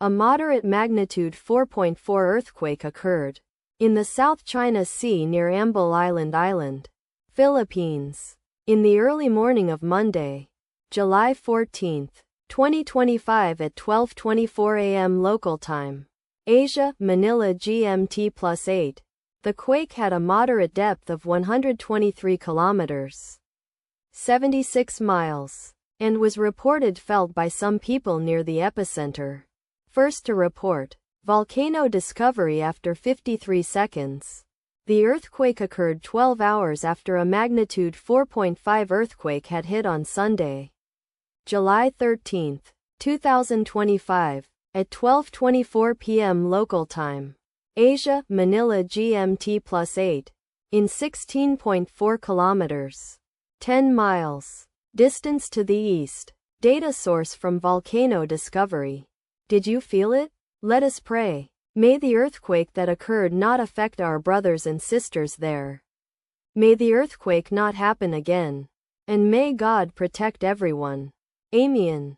A moderate magnitude 4.4 earthquake occurred in the South China Sea near Ambal Island, Philippines, in the early morning of Monday, July 14, 2025 at 12:24 a.m. local time. Asia, Manila GMT+8. The quake had a moderate depth of 123 kilometers, 76 miles, and was reported felt by some people near the epicenter. First to report, volcano discovery after 53 seconds. The earthquake occurred 12 hours after a magnitude 4.5 earthquake had hit on Sunday, July 13, 2025, at 12:24 p.m. local time. Asia, Manila GMT+8, in 16.4 kilometers, 10 miles, distance to the east. Data source from volcano discovery. Did you feel it? Let us pray. May the earthquake that occurred not affect our brothers and sisters there. May the earthquake not happen again. And may God protect everyone. Amen.